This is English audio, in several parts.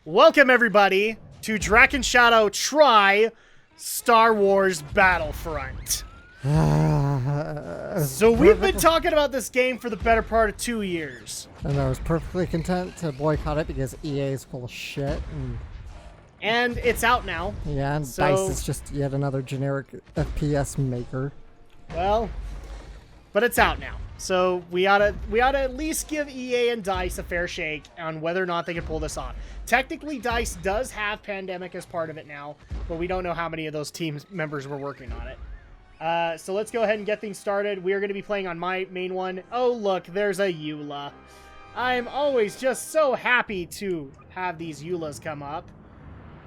Welcome, everybody, to Drak Shadow Try Star Wars Battlefront. So we've been talking about this game for the better part of 2 years. And I was perfectly content to boycott it because EA is full of shit. And it's out now. Yeah, and DICE is just yet another generic FPS maker. Well, but it's out now. So we ought to at least give EA and DICE a fair shake on whether or not they can pull this off. Technically, DICE does have Pandemic as part of it now, but we don't know how many of those team members were working on it. So let's go ahead and get things started. We are going to be playing on my main one. Oh, look, there's a Eula. I'm always just so happy to have these Eulas come up.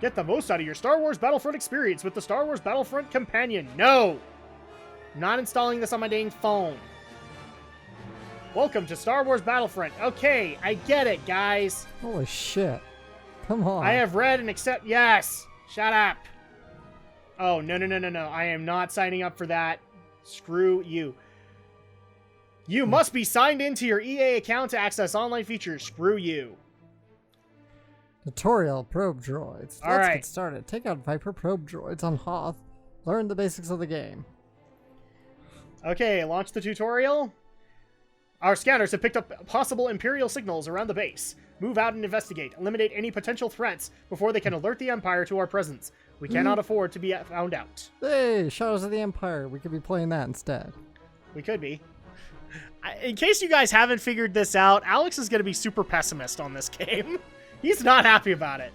Get the most out of your Star Wars Battlefront experience with the Star Wars Battlefront Companion. No! I'm not installing this on my dang phone. Welcome to Star Wars Battlefront. Okay, I get it, guys. Holy shit. Come on. I have read and accept... Yes! Shut up! Oh, no. I am not signing up for that. Screw you. You must be signed into your EA account to access online features. Screw you. Tutorial probe droids. All Let's right. get started. Take out Viper probe droids on Hoth. Learn the basics of the game. Okay, launch the tutorial. Our scanners have picked up possible Imperial signals around the base. Move out and investigate. Eliminate any potential threats before they can alert the Empire to our presence. We cannot afford to be found out. Hey, Shadows of the Empire. We could be playing that instead. We could be. In case you guys haven't figured this out, Alex is going to be super pessimist on this game. He's not happy about it.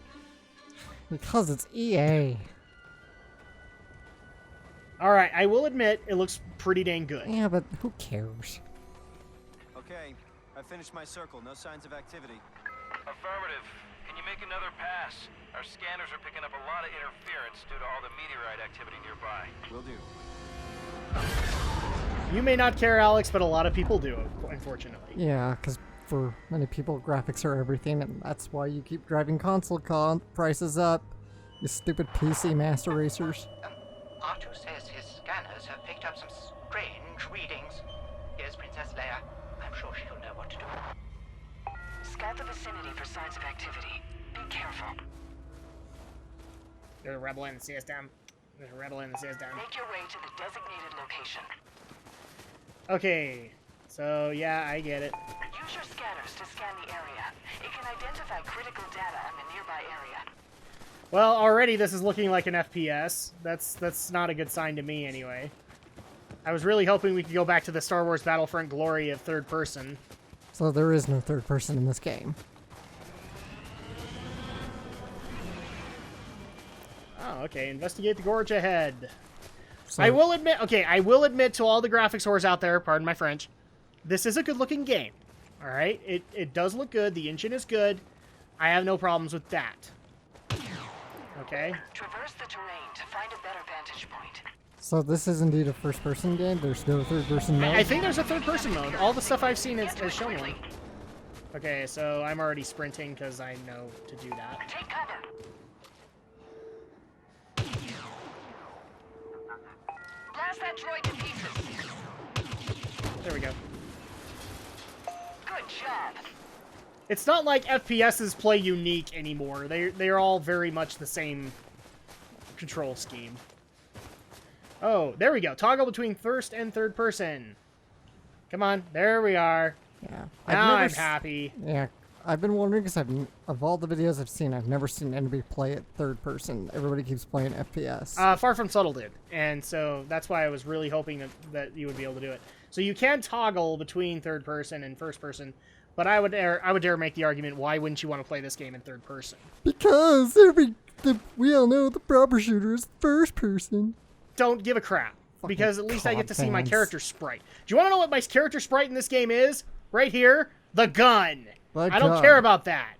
Because it's EA. Alright, I will admit, it looks pretty dang good. Yeah, but who cares? Okay, I finished my circle. No signs of activity. Affirmative. Can you make another pass? Our scanners are picking up a lot of interference due to all the meteorite activity nearby. Will do. You may not care, Alex, but a lot of people do, unfortunately. Yeah, because for many people, graphics are everything, and that's why you keep driving console prices up. You stupid PC master racers. R2 says his scanners have picked up some strange readings. Here's Princess Leia. I'm sure she'll know what to do. Scout the vicinity for signs of activity. Be careful. There's a rebel in the system. There's a rebel in the system. Make your way to the designated location. Okay, so yeah, I get it. Use your scanners to scan the area. It can identify critical data on the nearby area. Well, already this is looking like an FPS. That's not a good sign to me, anyway. I was really hoping we could go back to the Star Wars Battlefront glory of third person. So there is no third person in this game. Oh, okay. Investigate the gorge ahead. So, I will admit to all the graphics whores out there, pardon my French, this is a good-looking game. All right? It does look good. The engine is good. I have no problems with that. Okay? Traverse the terrain to find a better vantage point. So this is indeed a first-person game? There's no third-person mode? I think there's a third-person mode. All the stuff I've seen has shown one. Okay, so I'm already sprinting because I know to do that. Take cover. Blast that droid to pieces. There we go. Good job. It's not like FPSs play unique anymore. They're all very much the same control scheme. Oh, there we go. Toggle between first and third person. Come on, there we are. Yeah. Now I'm happy. Yeah, I've been wondering because of all the videos I've seen, I've never seen anybody play it third person. Everybody keeps playing FPS. Far From Subtle did, and so that's why I was really hoping that you would be able to do it. So you can toggle between third person and first person, but I would dare make the argument, why wouldn't you want to play this game in third person? Because we all know the proper shooter is first person. Don't give a crap, because at least I get to see my cons. character sprite. Do you want to know what my character sprite in this game is? Right here, the gun. I don't care about that.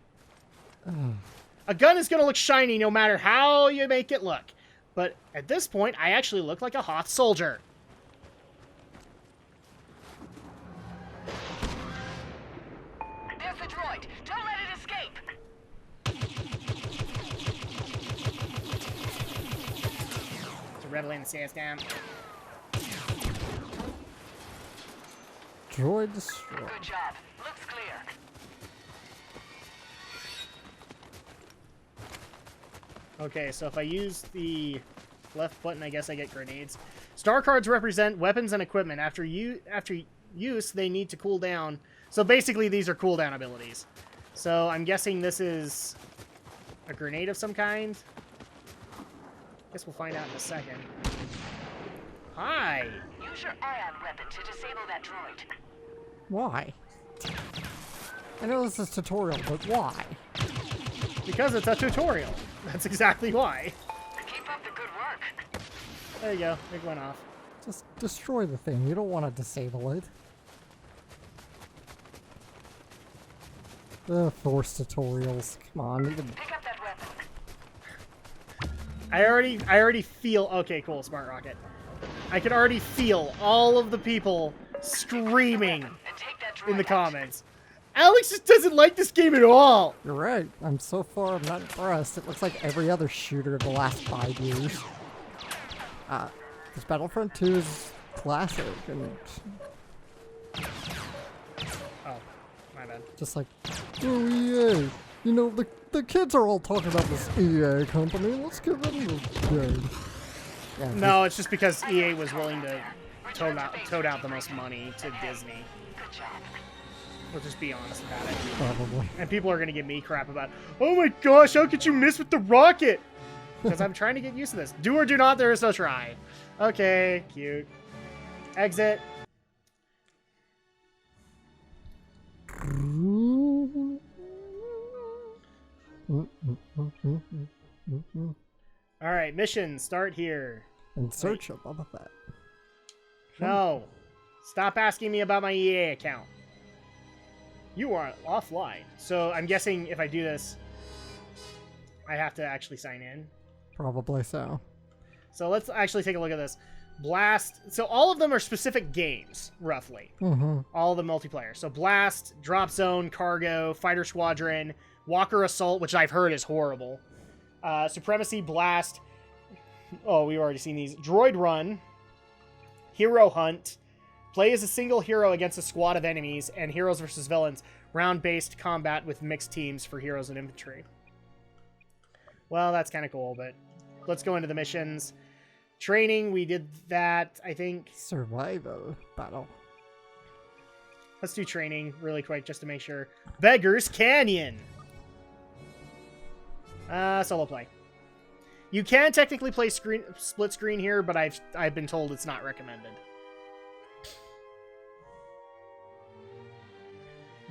A gun is going to look shiny no matter how you make it look. But at this point, I actually look like a Hoth soldier. There's the droid. Don't let it escape. It's a rebel in the system. Droid destroyed. Good job. Looks clear. Okay, so if I use the left button, I guess I get grenades. Star cards represent weapons and equipment. After use, they need to cool down. So basically, these are cooldown abilities. So I'm guessing this is a grenade of some kind. Guess we'll find out in a second. Hi! Use your ion weapon to disable that droid. Why? I know this is tutorial, but why? Because it's a tutorial. That's exactly why. Keep up the good work. There you go. It went off. Just destroy the thing. You don't want to disable it. Force tutorials. Come on. Even... Pick up that weapon. I already feel... Okay, cool. Smart rocket. I can already feel all of the people screaming And take that droid in the out. comments. Alex just doesn't like this game at all. You're right. I'm not impressed. It looks like every other shooter of the last 5 years. This Battlefront 2 is classic and Oh, my bad. just like, oh EA, you know the kids are all talking about this EA company. Let's give them the game. Yeah, No, it's just because EA was willing to tote out the most money to Disney. Good job. We'll just be honest about it. probably. And people are going to give me crap about, oh my gosh, how could you miss with the rocket? Because I'm trying to get used to this. Do or do not, there is no try. Okay, cute. Exit. All right, mission, start here. In search of Boba Fett. No. Stop asking me about my EA account. You are offline. So I'm guessing if I do this, I have to actually sign in. Probably so. So let's actually take a look at this. Blast. So all of them are specific games, roughly. Mm-hmm. All the multiplayer. So Blast, Drop Zone, Cargo, Fighter Squadron, Walker Assault, which I've heard is horrible. Supremacy, Blast. Oh, we've already seen these. Droid Run, Hero Hunt, play as a single hero against a squad of enemies, and Heroes versus Villains, round-based combat with mixed teams for heroes and infantry. Well, that's kind of cool, but let's go into the missions. Training, we did that, I think. Survival battle. Let's do training really quick just to make sure. Beggars Canyon. Solo play. You can technically play split screen here, but I've been told it's not recommended.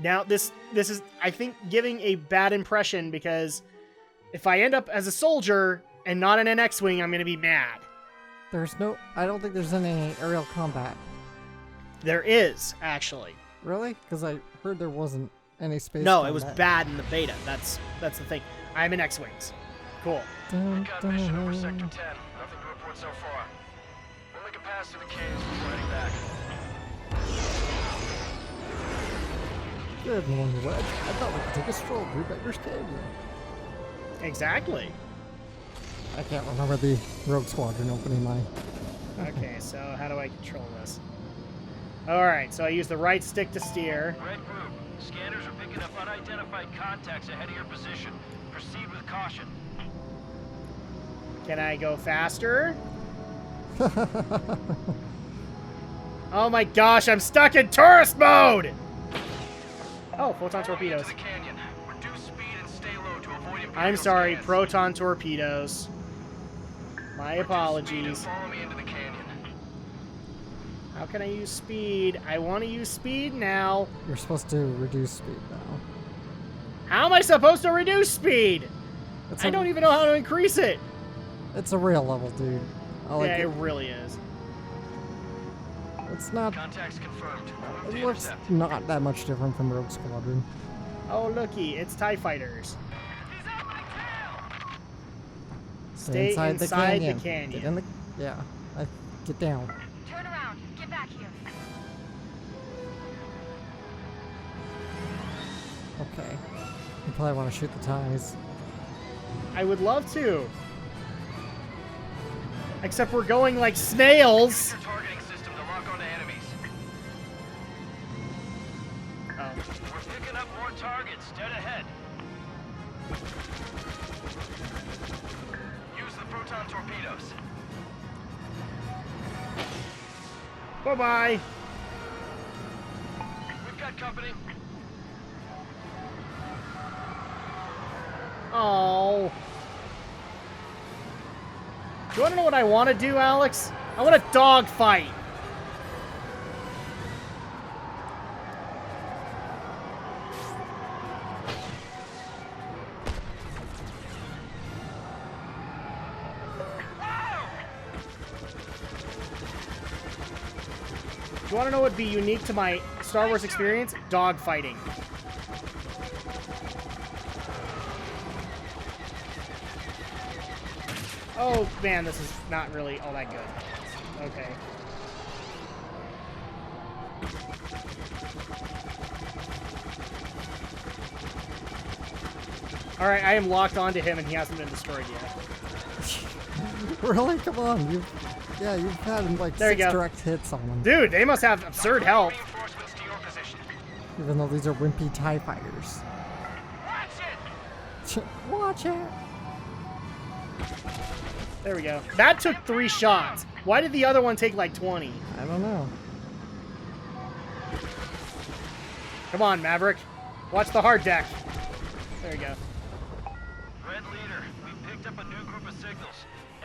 Now this is, I think, giving a bad impression because if I end up as a soldier and not in an X-wing, I'm gonna be mad. I don't think there's any aerial combat. There is actually. Really? Because I heard there wasn't any space No, combat. it was bad in the beta. That's the thing. I'm in X-wings. Cool. Dun, Got mission over dun. Sector 10. Nothing to report so far. We'll make a pass through the canyons before heading back. Good morning, Wedge. I thought we could take a stroll through Beggars Canyon. Exactly. I can't remember the Rogue Squadron opening line. Okay, so how do I control this? Alright, so I use the right stick to steer. Red group, scanners are picking up unidentified contacts ahead of your position. Proceed with caution. Can I go faster? Oh my gosh, I'm stuck in tourist mode! Oh, photon torpedoes. Into the canyon. Reduce speed and stay low to avoid Imperial I'm sorry, scans. proton torpedoes. My Reduce speed and apologies. follow me into the canyon. How can I use speed? I want to use speed now. You're supposed to reduce speed now. How am I supposed to reduce speed? It's I don't even know how to increase it. It's a real level, dude. I like Yeah, it it. really is. It's not. Contacts confirmed. Move It to looks intercept. not that much different from Rogue Squadron. Oh, looky, it's TIE fighters. He's on my tail! Stay inside the canyon. Get in the. Yeah. Get down. Turn around. Get back here. Okay. You probably want to shoot the ties. I would love to. Except we're going like snails. Use your targeting system to lock onto enemies. Oh. We're picking up more targets. Dead ahead. proton torpedoes. Bye-bye. We've got company. Oh. Do you want to know what I want to do, Alex? I want a dog fight. Do you want to know what would be unique to my Star Wars experience? Dog fighting. Oh, man, this is not really all that good. Okay. Alright, I am locked onto him and he hasn't been destroyed yet. Really? Come on. You've had like There you 6 go. direct hits on them. Dude, they must have absurd health. Reinforcements to your position. Even though these are wimpy TIE fighters. Watch it! Watch it! There we go. That took 3 shots. Why did the other one take like 20? I don't know. Come on, Maverick. Watch the hard deck. There you go. Red leader, we picked up a new group of signals.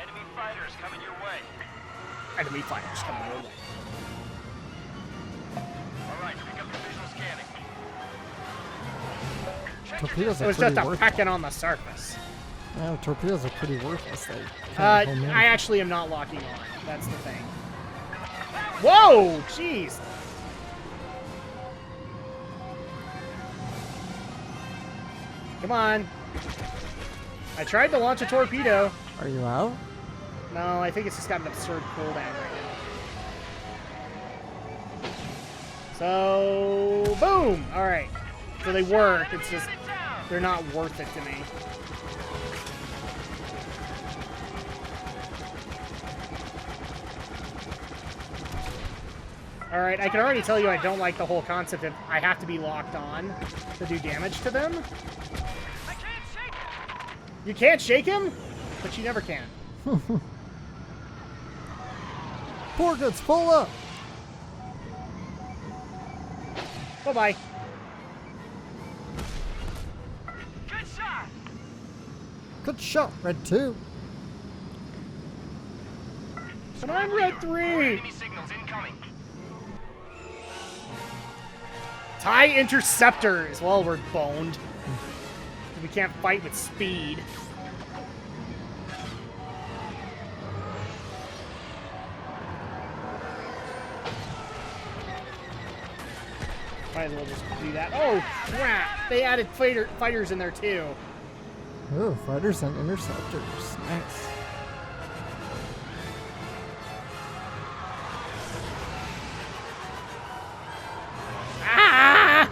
Enemy fighters coming your way. Enemy fighters coming your way. All right, pick up your visual scanning. Check your Torpedoes It are was pretty just a worthless. pecking on the surface. No, torpedoes are pretty worthless. They can't hold me. I actually am not locking on. That's the thing. Whoa! Jeez! Come on. I tried to launch a torpedo. Are you out? No, I think it's just got an absurd cooldown right now. So, boom! Alright. So they work, it's just, they're not worth it to me. Alright, I can already tell you I don't like the whole concept of I have to be locked on to do damage to them. I can't shake it! You can't shake him? But you never can. Port gets full up! Bye-bye. Good shot! Good shot, Red 2. Come on, Red 3! Enemy signals incoming. TIE interceptors! Well, we're boned. We can't fight with speed. Might as well just do that. Oh, crap! They added fighters in there, too. Oh, fighters and interceptors. Nice. Ah!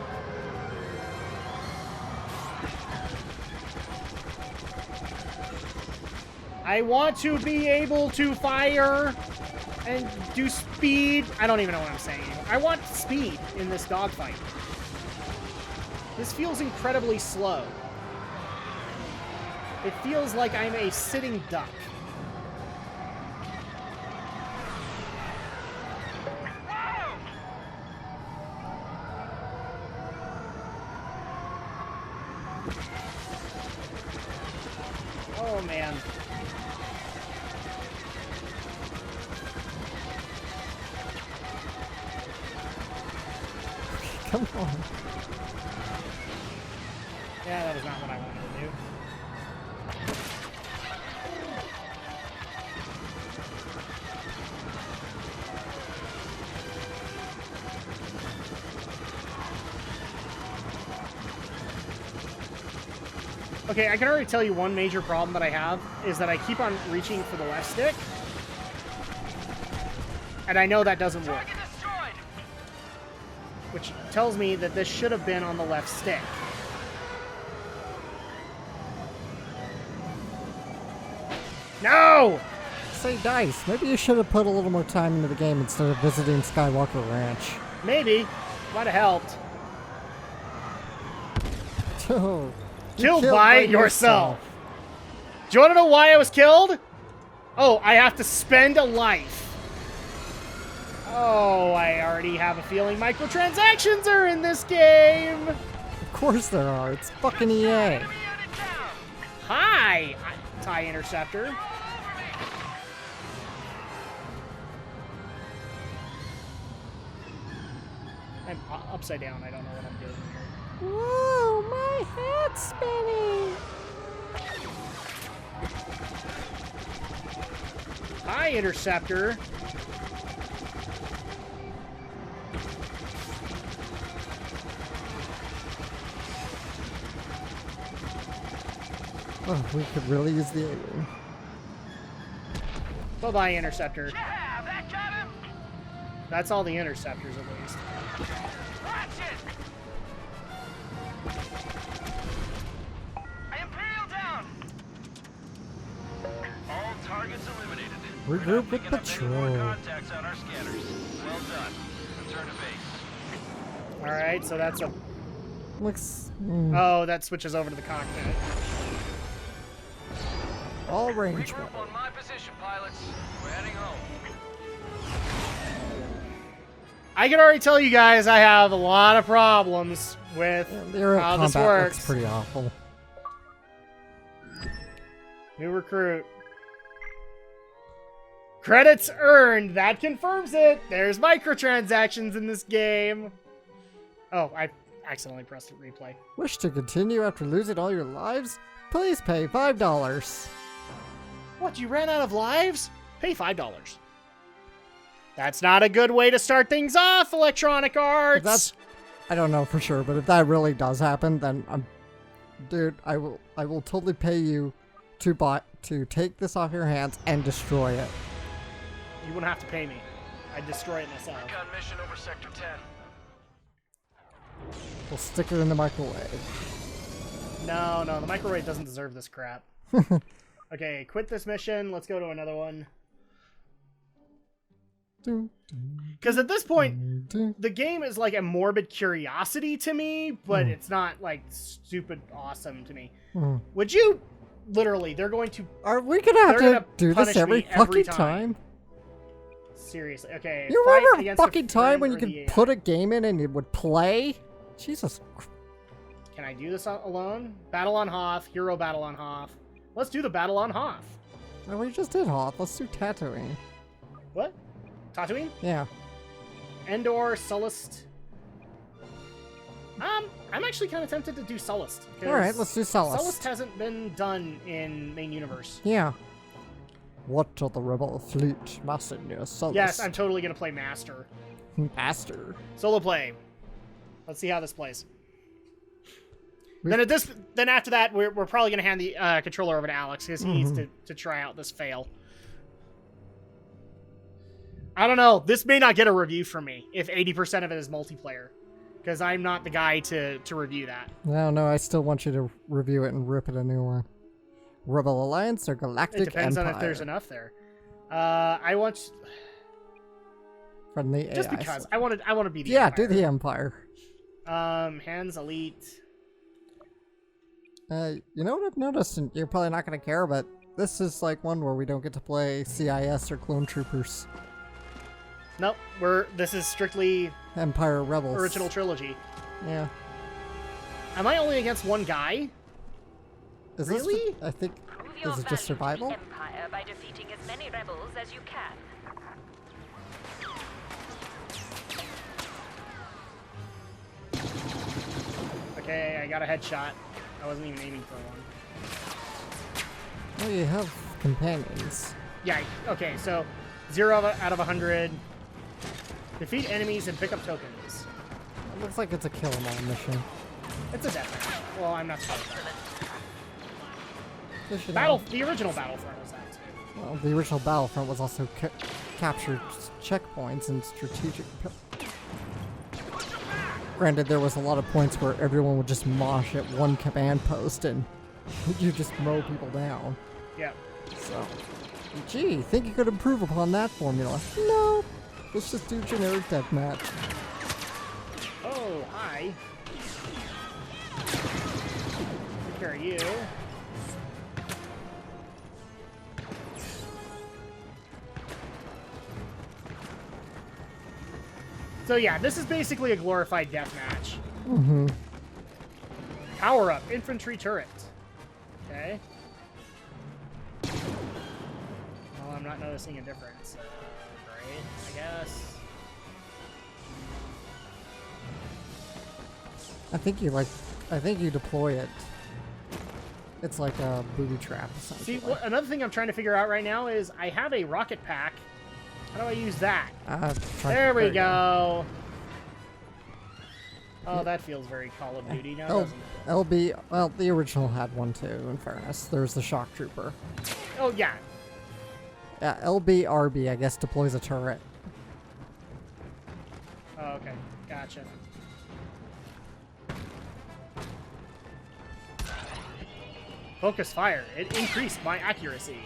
I want to be able to fire and do speed. I don't even know what I'm saying. I want speed in this dogfight. This feels incredibly slow. It feels like I'm a sitting duck. Oh, man. Come on. Yeah, that is not what I wanted to do. Okay, I can already tell you one major problem that I have is that I keep on reaching for the left stick. And I know that doesn't work. Target destroyed! Which tells me that this should have been on the left stick. No! Say, Dice, maybe you should have put a little more time into the game instead of visiting Skywalker Ranch. Maybe. Might have helped. Oh, you Killed by yourself. Do you want to know why I was killed? Oh, I have to spend a life. Oh, I already have a feeling microtransactions are in this game. Of course there are. It's fucking EA. Hi, TIE Interceptor. I'm upside down. I don't know what I'm doing here. Whoa, my head's spinning. Hi, Interceptor. Oh, we could really use the A-wing. Bye-bye, Interceptor. Yeah, that got him. That's all the Interceptors, at least. Watch it. Imperial down. All targets eliminated. Regroup with Picking up any more patrol. contacts on our scanners. Well done. Return to base. All right, so that's a... Looks Oh, that switches over to the cockpit. all range. Regroup on my position, pilots. We're heading home. I can already tell you guys I have a lot of problems with The aerial how this combat works. looks pretty awful. New recruit. Credits earned. That confirms it. There's microtransactions in this game. Oh, I accidentally pressed replay. Wish to continue after losing all your lives? Please pay $5. What, you ran out of lives? Pay $5. That's not a good way to start things off, Electronic Arts. If that's, I don't know for sure, but if that really does happen, then dude, I will totally pay you to take this off your hands and destroy it. You wouldn't have to pay me. I'd destroy it myself. Recon mission over Sector 10. We'll stick it in the microwave. No, the microwave doesn't deserve this crap. Okay, quit this mission. Let's go to another one. Because at this point, the game is like a morbid curiosity to me, but it's not like stupid awesome to me. Would you literally? They're going to. Are we gonna have They're to gonna do punish this every me every fucking time. time? Seriously, okay. You fight remember a against a fucking time friend when you or could the AI. put a game in and it would play? Jesus. Can I do this alone? Battle on Hoth, Hero Battle on Hoth. Let's do the Battle on Hoth. Oh, we just did Hoth. Let's do Tatooine. What? Tatooine? Yeah. Endor, Sullust. I'm actually kind of tempted to do Sullust. Alright, let's do Sullust. Sullust hasn't been done in main universe. Yeah. What of the rebel fleet massing near Sullust? Yes, I'm totally gonna play Master. Master. Solo play. Let's see how this plays. Then after that, we're probably gonna hand the controller over to Alex because he needs to try out this fail. I don't know. This may not get a review from me if 80% of it is multiplayer, because I'm not the guy to review that. No, I still want you to review it and rip it a new one. Rebel Alliance or Galactic It depends Empire? on if there's enough there. I want From the just AI because stuff. I want to be the Yeah, Empire. do the Empire. Hands Elite. You know what I've noticed, and you're probably not going to care, but this is like one where we don't get to play CIS or Clone Troopers. Nope, this is strictly Empire Rebels. original trilogy. Yeah. Am I only against one guy? Is Really? This, I think, Prove your is it just value to the survival? Empire by defeating as many rebels as you can. Okay, I got a headshot. I wasn't even aiming for one. Oh, you have companions. Yeah, okay, so 0 out of 100. Defeat enemies and pick up tokens. It looks like it's a kill 'em all mission. It's a deathmatch. Well, I'm not supposed to. They should The original Battlefront was that too. Well, the original Battlefront was also captured checkpoints and strategic. Granted, there was a lot of points where everyone would just mosh at one command post and you just mow people down. Yeah. So, gee, think you could improve upon that formula? No, let's just do generic deathmatch. Oh, hi. Take care of you. So yeah, this is basically a glorified deathmatch. Mm-hmm. Power up, infantry turret. Okay. Well, I'm not noticing a difference. Great, I guess. I think you deploy it. It's like a booby trap, essentially. See, another thing I'm trying to figure out right now is I have a rocket pack. How do I use that? There we go. Oh, that feels very Call of Duty now, doesn't it? LB, well, the original had one too, in fairness. There's the shock trooper. Oh, yeah. Yeah, LB, I guess, deploys a turret. Oh, okay. Gotcha. Focus fire. It increased my accuracy.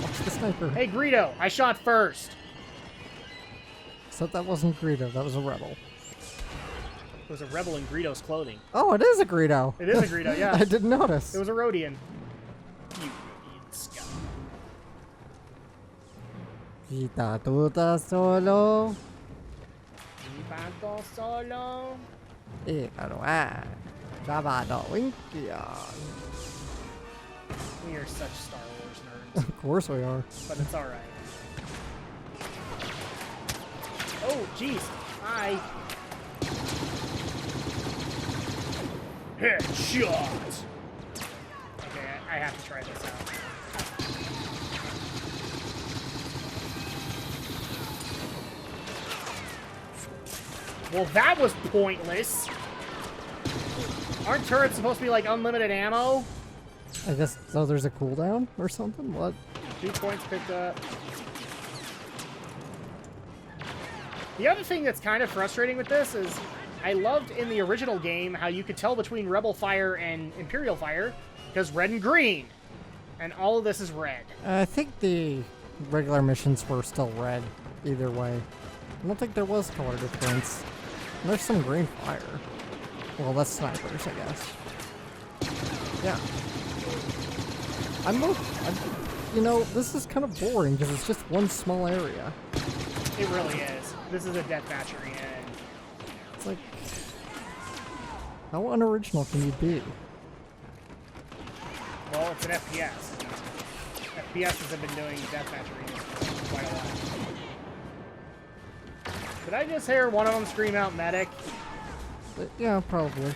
Watch the sniper. Hey, Greedo, I shot first. Except that wasn't Greedo, that was a rebel. It was a rebel in Greedo's clothing. Oh, it is a Greedo. It is a Greedo, yeah. I didn't notice. It was a Rhodian. You scum. Kita tuta solo. Ibato solo. Ikaroa. Dabado winkion. We are such Star Wars nerds. Of course we are. But it's alright. Oh, jeez. Hi. Headshot! Okay, I have to try this out. Well, that was pointless. Aren't turrets supposed to be like unlimited ammo? I guess, so there's a cooldown or something? What? 2 points picked up. The other thing that's kind of frustrating with this is I loved in the original game how you could tell between Rebel Fire and Imperial Fire because red and green. And all of this is red. I think the regular missions were still red, either way. I don't think there was color difference. There's some green fire. Well, that's snipers, I guess. Yeah. You know, this is kind of boring because it's just one small area. It really is. This is a deathmatch arena. It's like, how unoriginal can you be? Well, it's an FPS. FPSs have been doing deathmatch arenas for quite a while. Did I just hear one of them scream out medic? Yeah, probably.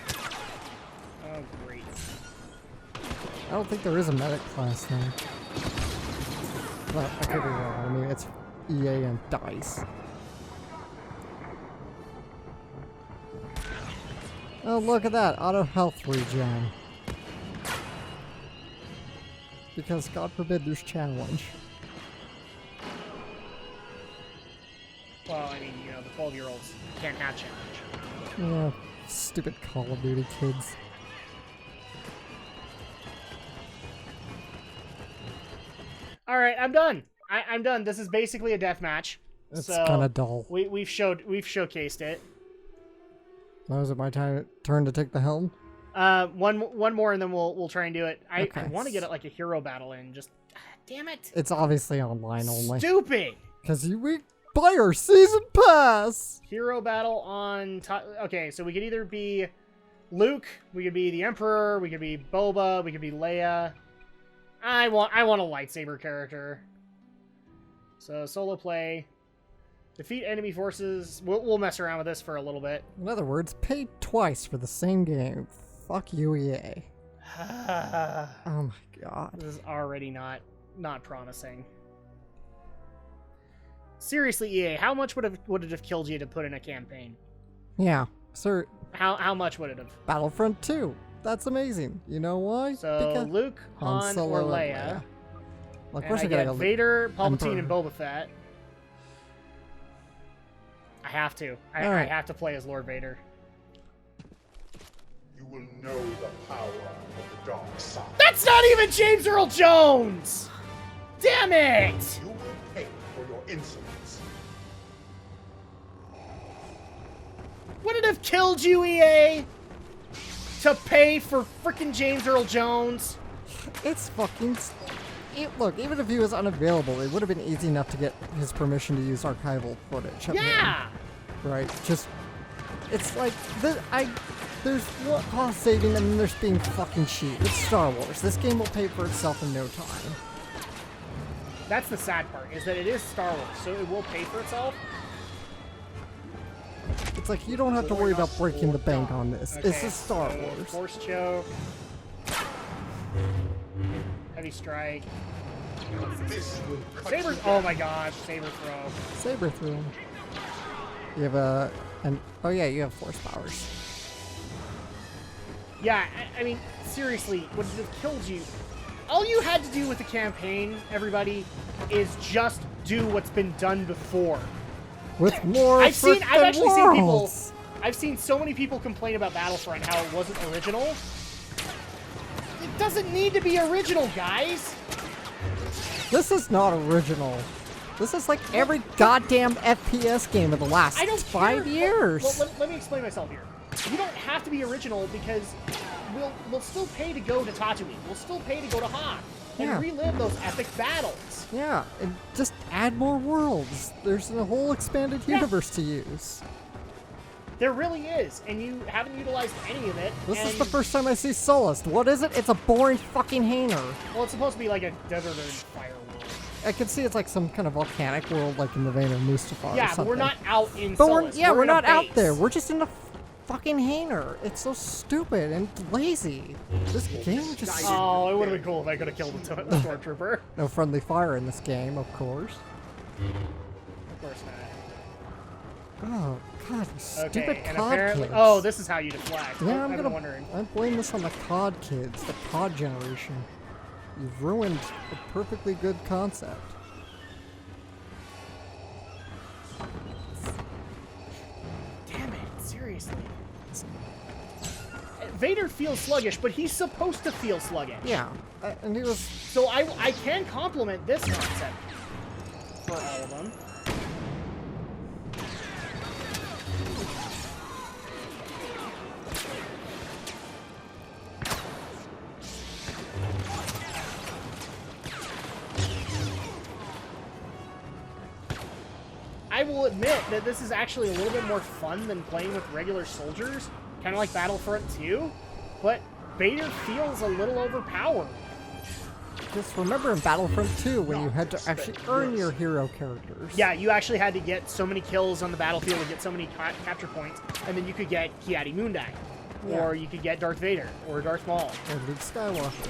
Oh, great. I don't think there is a medic class now. But I could be wrong. I mean, it's EA and DICE. Oh, look at that. Auto health regen. Because, God forbid, there's challenge. Well, I mean, you know, the 12-year-olds can't have challenge. Yeah, stupid Call of Duty kids. All right, I'm done. I'm done. This is basically a deathmatch. It's so kind of dull. We've showcased it. Now is it my turn to take the helm? One more, and then we'll try and do it. I want to get it like a hero battle in. Just damn it. It's obviously online only. Stupid. Because we buy our season pass. Hero battle on top. Okay, so we could either be Luke, we could be the Emperor, we could be Boba, we could be Leia. I want a lightsaber character. So solo play. Defeat enemy forces. We'll mess around with this for a little bit. In other words, pay twice for the same game. Fuck you, EA. Oh my god. This is already not promising. Seriously, EA, how much would it have killed you to put in a campaign? Yeah, sir. How much would it have? Battlefront 2. That's amazing. You know why? So because Luke, Han, Solo, or Leia. Well, of And course I I gotta get go Vader, Palpatine, Emperor. and Boba Fett. I have to. I have to play as Lord Vader. You will know the power of the dark side. That's not even James Earl Jones! Damn it! You will pay for your insolence. Would it have killed you, EA? To pay for frickin' James Earl Jones? It's fucking... look, even if he was unavailable, it would have been easy enough to get his permission to use archival footage. Yeah. Right. Just, it's like there's what cost saving and then there's being fucking cheap. It's Star Wars. This game will pay for itself in no time. That's the sad part, is that it is Star Wars, so it will pay for itself. It's like you don't have to worry about breaking the bank on this. Okay, It's a Star so Wars. Force choke. Heavy strike. Saber. Oh my gosh, saber throw. Saber through. You have oh yeah, you have force powers. Yeah, I mean, seriously, what killed you? All you had to do with the campaign, everybody, is just do what's been done before. With more I've actually seen people. worlds. I've seen so many people complain about Battlefront, how it wasn't original. It doesn't need to be original, guys. This is not original. This is like every goddamn FPS game of the last I don't 5 care. years. Well, let me explain myself here. You don't have to be original because we'll still pay to go to Tatooine. We'll still pay to go to Hoth and Yeah. relive those epic battles. Yeah, and just add more worlds. There's a whole expanded universe to use. There really is, and you haven't utilized any of it. This is and- the first time I see Solist. What is it? It's a boring fucking hangar. Well, it's supposed to be like a desert and fire world. I can see it's like some kind of volcanic world, like in the vein of Mustafar or Yeah, something. but we're not out in But Solus. we're in a not out base. there. We're just in a fucking hangar. It's so stupid and lazy. This game just... Oh, it would have been cool if I could have killed the stormtrooper. No friendly fire in this game, of course. Of course not. Oh, God, you stupid Okay, and COD apparently, kids. oh, this is how you deflect. Yeah, I've been wondering. I blame this on the COD kids, the COD generation. You've ruined a perfectly good concept. Damn it! Seriously. Vader feels sluggish, but he's supposed to feel sluggish. Yeah, and he was... So I can compliment this concept for all of them. I will admit that this is actually a little bit more fun than playing with regular soldiers, kind of like Battlefront 2, but Vader feels a little overpowered. Just remember in Battlefront 2 when you had to actually earn your hero characters. Yeah, you actually had to get so many kills on the battlefield and get so many capture points, and then you could get Ki-Adi-Mundi, or you could get Darth Vader, or Darth Maul. Or Luke Skywalker.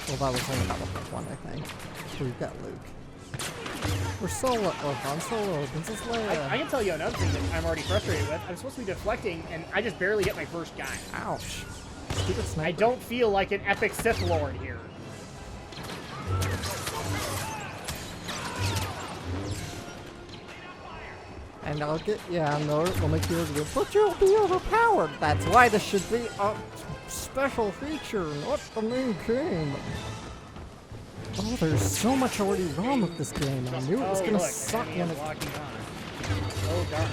Well, that was only Battlefront 1, I think. So we've got Luke. We're Solo, or Han Solo, Princess Leia. I can tell you another thing that I'm already frustrated with. I'm supposed to be deflecting, and I just barely hit my first guy. Ouch. Stupid sniper. I don't feel like an epic Sith Lord here. And I'll get, yeah, no, we'll make you good, but you'll be overpowered. That's why this should be a special feature, not the main game. Oh, there's so much already wrong with this game. I knew it was gonna suck when it... Locking on. Oh, darn.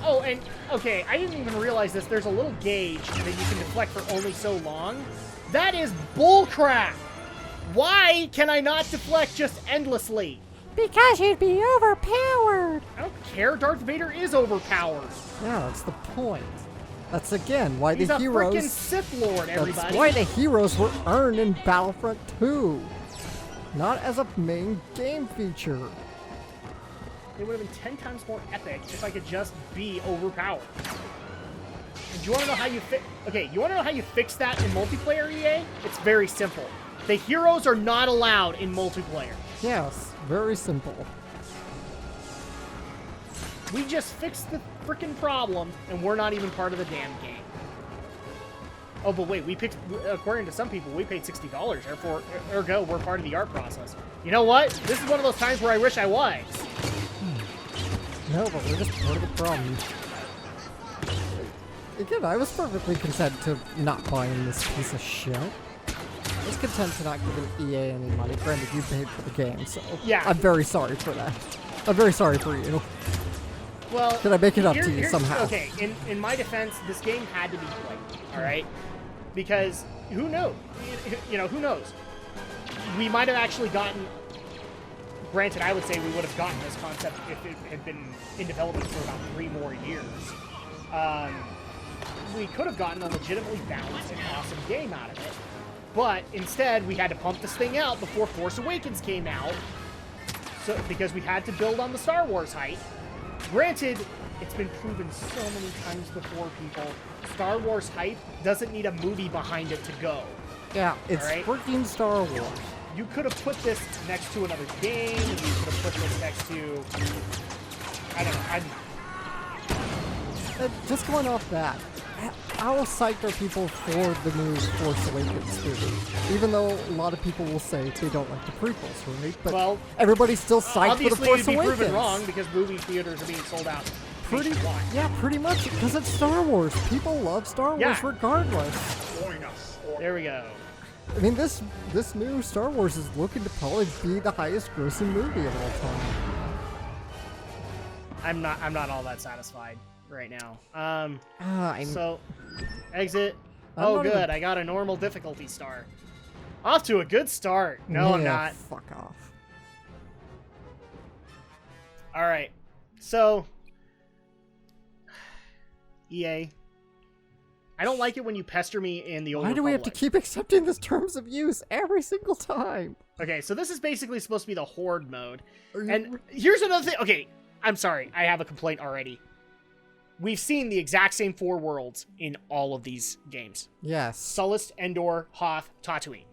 Oh, and, okay, I didn't even realize this. There's a little gauge that you can deflect for only so long. That is bullcrap! Why can I not deflect just endlessly? Because you'd be overpowered! I don't care. Darth Vader is overpowered. Yeah, that's the point. That's again why He's the a heroes... freaking Sith Lord, everybody. That's why the heroes were earned in Battlefront 2. Not as a main game feature. It would have been 10 times more epic if I could just be overpowered. And do you want to know how you fix... Okay, you want to know how you fix that in multiplayer, EA? It's very simple. The heroes are not allowed in multiplayer. Yes, very simple. We just fixed the freaking problem, and we're not even part of the damn game. Oh, but wait, we picked... According to some people, we paid $60. Therefore, ergo, we're part of the art process. You know what? This is one of those times where I wish I was. No, but we're just part of the problem. Again, I was perfectly content to not buying this piece of shit. I was content to not giving EA any money. Granted, you paid for the game, so Yeah. I'm very sorry for that. I'm very sorry for you. Well, Can I make it up to you here's- somehow? Okay, in my defense, this game had to be played, alright? Because who knows? You know, who knows? We might have actually gotten... Granted, I would say we would have gotten this concept if it had been in development for about 3 more years. We could have gotten a legitimately balanced and awesome game out of it. But instead, we had to pump this thing out before Force Awakens came out. So, because we had to build on the Star Wars hype. Granted, it's been proven so many times before, people. Star Wars hype doesn't need a movie behind it to go. Yeah, it's right? freaking Star Wars. You could have put this next to another game. You could have put this next to... I don't know. Just going off that, how psyched are people for the new Force Awakens movie? Even though a lot of people will say they don't like the prequels, right? But well, everybody's still psyched for the Force obviously, it'd be Awakens. proven wrong because movie theaters are being sold out. Yeah, pretty much, because it's Star Wars. People love Star Wars Yeah. regardless. Join us. There we go. I mean, this new Star Wars is looking to probably be the highest grossing movie of all time. I'm not all that satisfied right now. I'm So, exit. I'm Oh, not good. even- I got a normal difficulty star. Off to a good start. No, I'm yeah, not. Fuck off. All right. So, EA. I don't like it when you pester me in the old Why do we have to Republic. keep accepting this terms of use every single time? Okay, so this is basically supposed to be the Horde mode. Are you- And here's another thing. Okay, I'm sorry. I have a complaint already. We've seen the exact same 4 worlds in all of these games. Yes. Sullust, Endor, Hoth, Tatooine.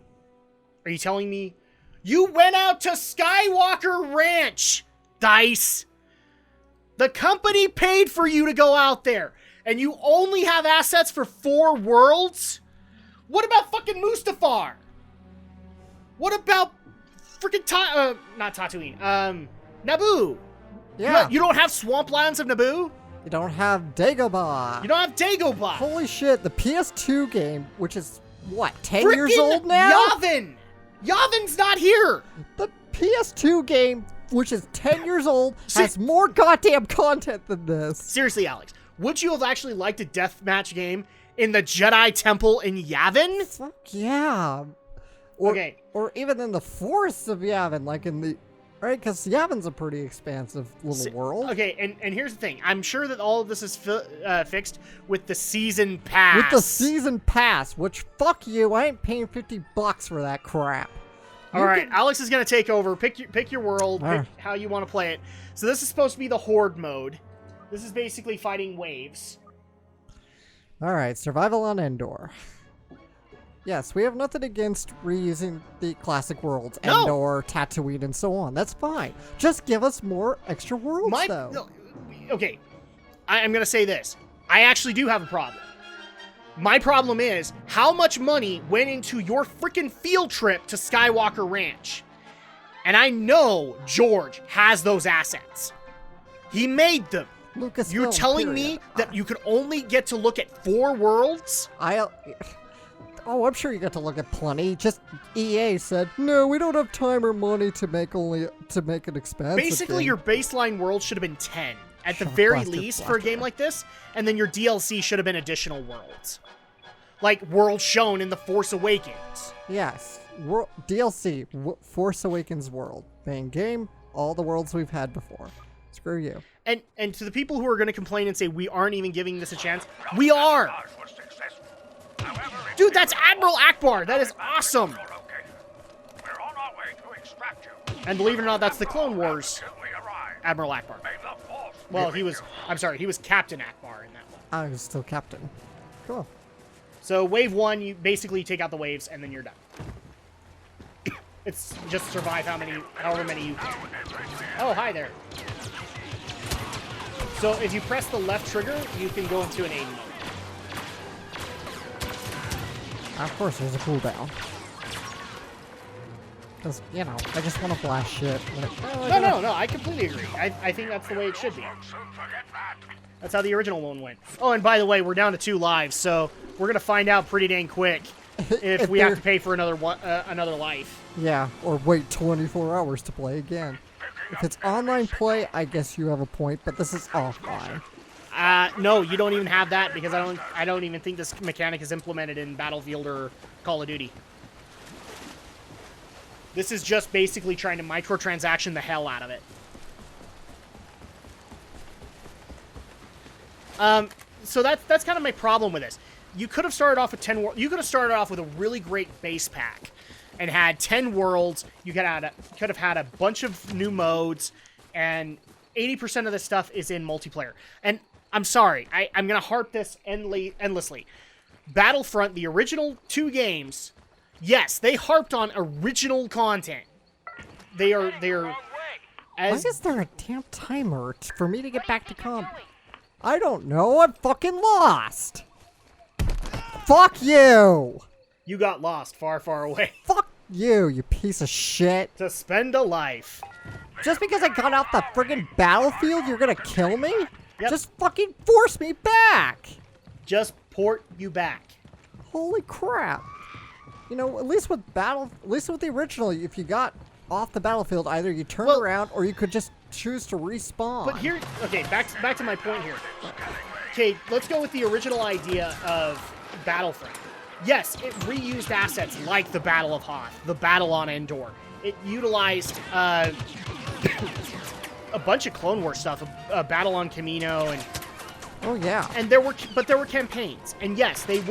Are you telling me you went out to Skywalker Ranch, DICE? The company paid for you to go out there, and you only have assets for 4 worlds? What about fucking Mustafar? What about freaking not Tatooine, Naboo? Yeah. You don't have Swamplands of Naboo? You don't have Dagobah. You don't have Dagobah. Holy shit, the PS2 game, which is, what, 10 years Frickin' old now? Yavin! Yavin's not here! The PS2 game, which is 10 years old, has more goddamn content than this. Seriously, Alex, would you have actually liked a deathmatch game in the Jedi Temple in Yavin? Fuck yeah. Or, Okay. Or even in the forests of Yavin, like in the... Right, because Yavin's a pretty expansive little world. Okay, and here's the thing. I'm sure that all of this is fixed with the season pass. With the season pass, which, fuck you, I ain't paying $50 for that crap. All right, Alex is going to take over. Pick your world, pick how you want to play it. So this is supposed to be the Horde mode. This is basically fighting waves. All right, survival on Endor. Yes, we have nothing against reusing the classic worlds, No. Endor, Tatooine, and so on. That's fine. Just give us more extra worlds, though. No, okay, I'm going to say this. I actually do have a problem. My problem is, how much money went into your freaking field trip to Skywalker Ranch? And I know George has those assets. He made them. Lucasfilm, You're telling me that you could only get to look at 4 worlds? Oh, I'm sure you got to look at plenty. Just EA said, no, we don't have time or money to make an expensive Basically, thing. your baseline world should have been 10, at the Shut up, very blaster, least, for a game blaster. like this. And then your DLC should have been additional worlds. Like worlds shown in The Force Awakens. Yes. DLC, Force Awakens world. Main game, all the worlds we've had before. Screw you. And to the people who are going to complain and say we aren't even giving this a chance, we are! Dude, that's Admiral Akbar! That is awesome! And believe it or not, that's the Clone Wars Admiral Akbar. Well, he was Captain Akbar in that one. I was still captain. Cool. So wave 1, you basically take out the waves, and then you're done. It's just survive however many you can. Oh, hi there. So if you press the left trigger, you can go into an aim mode. Of course, there's a cooldown. Because, you know, I just want to blast shit. No, I completely agree. I think that's the way it should be. That's how the original one went. Oh, and by the way, we're down to 2 lives, so we're going to find out pretty dang quick if we have to pay for another life. Yeah, or wait 24 hours to play again. If it's online play, I guess you have a point, but this is offline. No, you don't even have that because I don't even think this mechanic is implemented in Battlefield or Call of Duty. This is just basically trying to microtransaction the hell out of it. So that's kind of my problem with this. You could have started off with 10. You could have started off with a really great base pack, and had 10 worlds. You could have had a bunch of new modes, and 80% of this stuff is in multiplayer. And I'm sorry, I'm gonna harp this endlessly. Battlefront, the original 2 games, yes, they harped on original content. They are Why is there a damn timer for me to get back to combat? I don't know. I'm fucking lost. Fuck you! You got lost far, far away. Fuck you, you piece of shit. To spend a life. Just because I got out the friggin' battlefield, you're gonna kill me? Yep. Just fucking force me back! Just port you back. Holy crap. You know, at least with the original, if you got off the battlefield, either you turned around or you could just choose to respawn. But here, okay, back to my point here. Okay, let's go with the original idea of Battlefront. Yes, it reused assets like the Battle of Hoth, the Battle on Endor. It utilized a bunch of Clone Wars stuff, a Battle on Camino, and oh yeah, and there were campaigns, and yes, you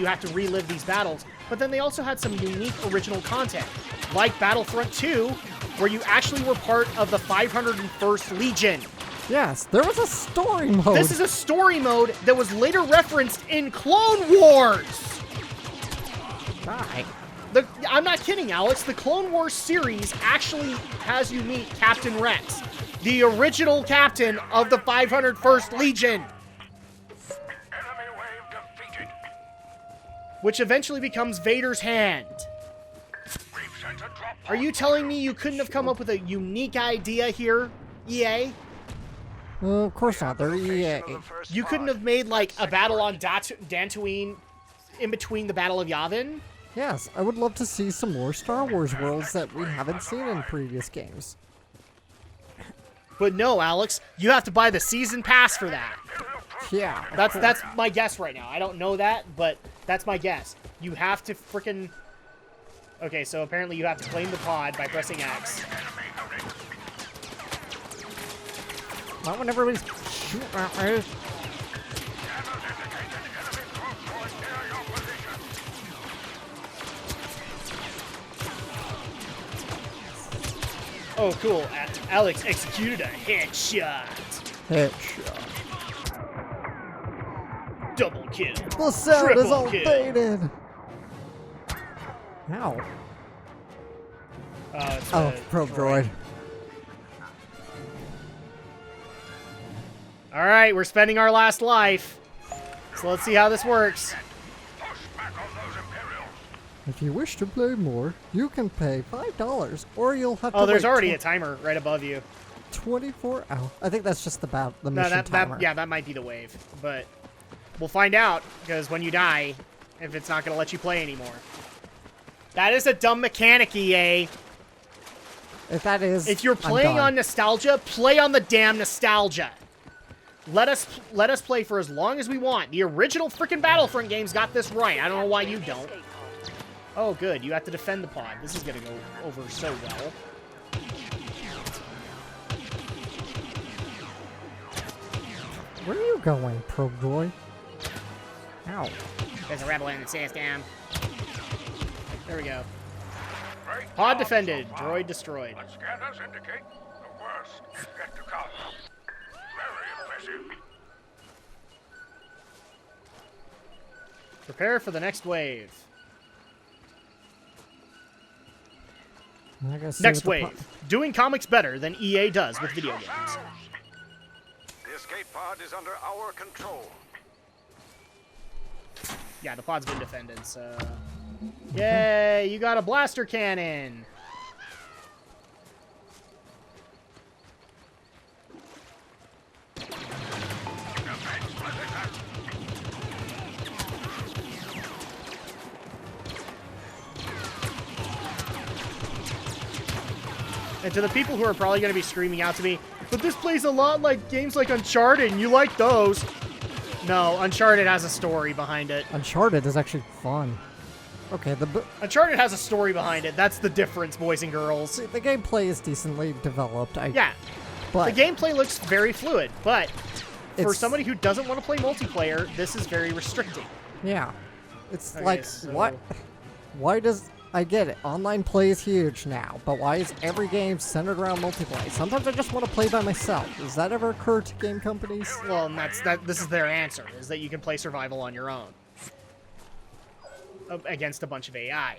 have to relive these battles. But then they also had some unique original content, like Battlefront 2, where you actually were part of the 501st Legion. Yes, there was a story mode. This is a story mode that was later referenced in Clone Wars. Die. I'm not kidding, Alex. The Clone Wars series actually has you meet Captain Rex, the original captain of the 501st Legion, which eventually becomes Vader's hand. Are you telling me you couldn't have come up with a unique idea here, EA? Of course not. They're EA. You couldn't have made, like, a battle on Dantooine in between the Battle of Yavin? Yes, I would love to see some more Star Wars worlds that we haven't seen in previous games. But no, Alex, you have to buy the season pass for that. Yeah. That's my guess right now. I don't know that, but that's my guess. You have to frickin'... Okay, so apparently you have to claim the pod by pressing X. Not when everybody's shooting at me. Oh, cool. Alex executed a headshot. Headshot. Double kill. The sound is Triple all kill. faded. Ow. It's Oh, probe droid. All right, we're spending our last life. So let's see how this works. If you wish to play more, you can pay $5, or you'll have to Oh, there's wait already a timer right above you. 24 hours. I think that's just the No, mission timer. that might be the wave, but we'll find out because when you die, if it's not gonna let you play anymore. That is a dumb mechanic, EA. If that is, If you're I'm playing done. on nostalgia, play on the damn nostalgia. Let us play for as long as we want. The original freaking Battlefront games got this right. I don't know why you don't. Oh, good. You have to defend the pod. This is gonna go over so well. Where are you going, probe droid? Ow. There's a rebel in the system. There we go. Pod defended. Droid destroyed. Scanners indicate the worst is yet to come. Very impressive. Prepare for the next wave. I gotta see Next what the wave. Doing comics better than EA does with video games. The escape pod is under our control. Yeah, the pod's been defended, so... Yay, you got a blaster cannon! And to the people who are probably going to be screaming out to me, but this plays a lot like games like Uncharted, and you like those. No, Uncharted has a story behind it. Uncharted is actually fun. Okay, Uncharted has a story behind it. That's the difference, boys and girls. the gameplay is decently developed. Yeah, but the gameplay looks very fluid, but for It's- somebody who doesn't want to play multiplayer, this is very restricting. yeah, it's Okay, like so- what? Why does I get it? Online play is huge now, but why is every game centered around multiplayer? Sometimes I just want to play by myself. Does that ever occur to game companies? Well, and this is their answer, is that you can play survival on your own. Against a bunch of AI.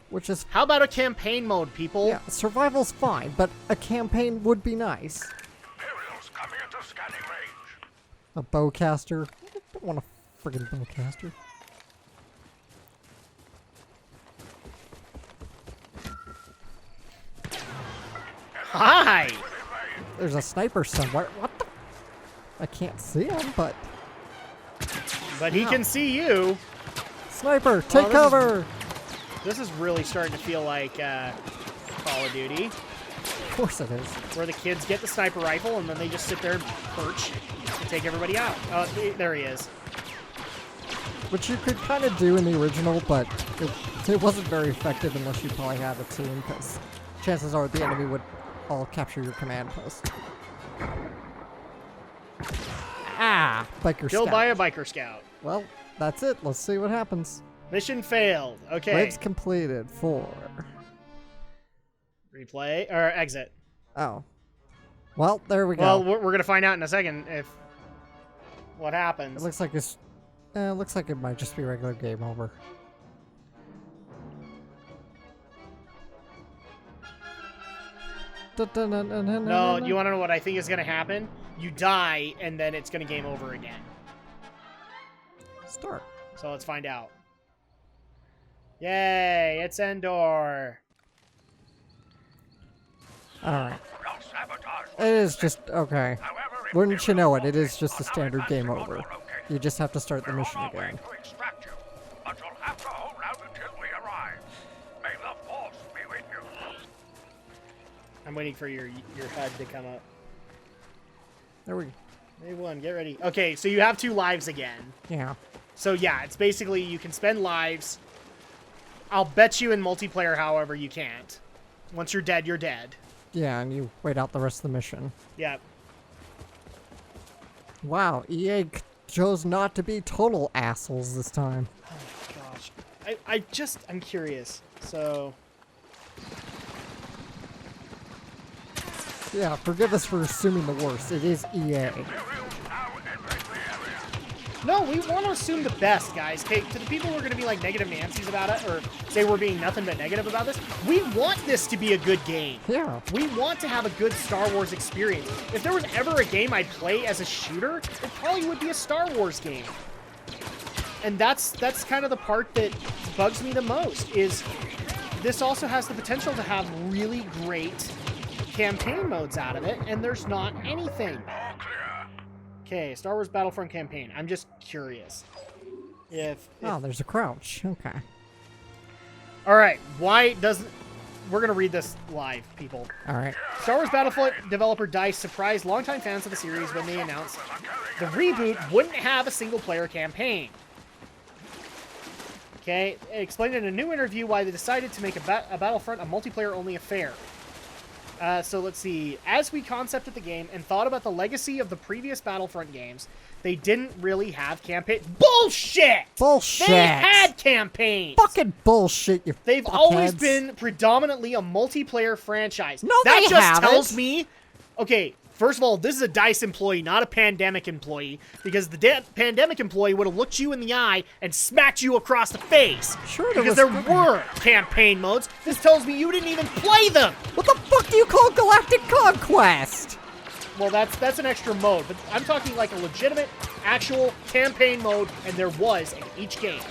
Which is How about a campaign mode, people? yeah, survival's fine, but a campaign would be nice. Imperials coming into scanning range. A bowcaster? I don't want a friggin' bowcaster. Hi! There's a sniper somewhere. What the? I can't see him, but But he can see you. sniper, take this is- cover. This is really starting to feel like Call of Duty, Of course it is. where the kids get the sniper rifle and then they just sit there and perch and take everybody out. Oh, there he is. Which you could kind of do in the original, but it wasn't very effective unless you probably had a team, because chances are the enemy would all capture your command post. Ah, biker Killed scout. by a biker scout. Well, that's it. Let's see what happens. Mission failed. Okay. Waves completed. 4. Replay or exit. Oh. Well, there we go. Well, we're gonna find out in a second if what happens. It looks like it's. Looks like it might just be regular game over. No, you want to know what I think is gonna happen? You die, and then it's gonna game over again. Start. So let's find out. Yay! It's Endor. Alright. Don't sabotage. It is just. Okay. However, Wouldn't you know it? It is just a Imperials standard are game now over. advancing on your location. You just have to start the We're mission on our way again. to extract you, but you'll have to hold out until we arrive. May the Force be with you. I'm waiting for your HUD to come up. There we. Hey, one, get ready. Okay, so you have 2 lives again. Yeah. So yeah, it's basically you can spend lives. I'll bet you in multiplayer, however, you can't. Once you're dead, you're dead. Yeah, and you wait out the rest of the mission. Yeah. Wow, EA chose not to be total assholes this time. Oh my gosh. I'm curious. So Yeah, forgive us for assuming the worst. It is EA. Imperials now entering the area. no, we want to assume the best, guys. Okay, to the people who are going to be like negative Nancy's about it, or say we're being nothing but negative about this, we want this to be a good game. Yeah. We want to have a good Star Wars experience. If there was ever a game I'd play as a shooter, it probably would be a Star Wars game. And that's kind of the part that bugs me the most, is this also has the potential to have really great campaign modes out of it, and there's not anything. All clear. Okay, Star Wars Battlefront campaign. I'm just curious. If Oh, there's a crouch. Okay. all right, why doesn't... We're going to read this live, people. Alright. Star Wars Battlefront developer DICE surprised longtime fans of the series when they announced the reboot wouldn't have a single-player campaign. Okay, it explained in a new interview why they decided to make a Battlefront a multiplayer-only affair. So let's see. As we concepted the game and thought about the legacy of the previous Battlefront games, they didn't really have campaign. Bullshit! Bullshit! They had campaigns! Fucking bullshit, you They've always fuckheads. been predominantly a multiplayer franchise. No, that they just haven't. tells me... Okay, first of all, this is a DICE employee, not a Pandemic employee, because the Pandemic employee would have looked you in the eye and smacked you across the face. Sure, there because was there good- were campaign modes. This tells me you didn't even play them. What the fuck do you call Galactic Conquest? Well, that's an extra mode, but I'm talking like a legitimate, actual campaign mode, and there was in each game.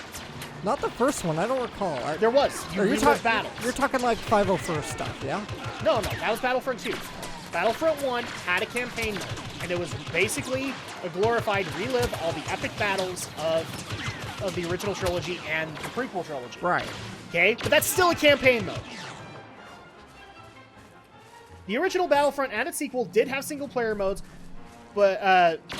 Not the first one, I don't recall. There was. You Are you relive battles. You're talking like 501st stuff, yeah? No, that was Battlefront 2. Battlefront 1 had a campaign mode, and it was basically a glorified relive all the epic battles of the original trilogy and the prequel trilogy. Right. Okay? But that's still a campaign mode. The original Battlefront and its sequel did have single-player modes, but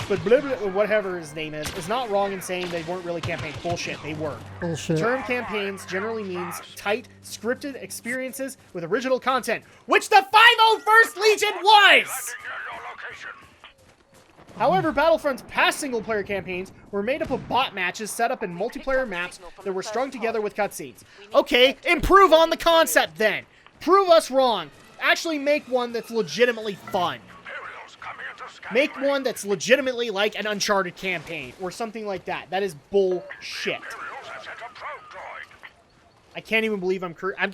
blah, blah, whatever his name is not wrong in saying they weren't really campaigns. Bullshit, they were. Bullshit. The term campaigns generally means tight, scripted experiences with original content, which the 501st Legion was! However, Battlefront's past single-player campaigns were made up of bot matches set up in multiplayer maps that were strung together with cutscenes. Okay, improve on the concept then. Prove us wrong. Actually make one that's legitimately fun. Make one that's legitimately like an Uncharted campaign or something like that. That is bullshit. I can't even believe I'm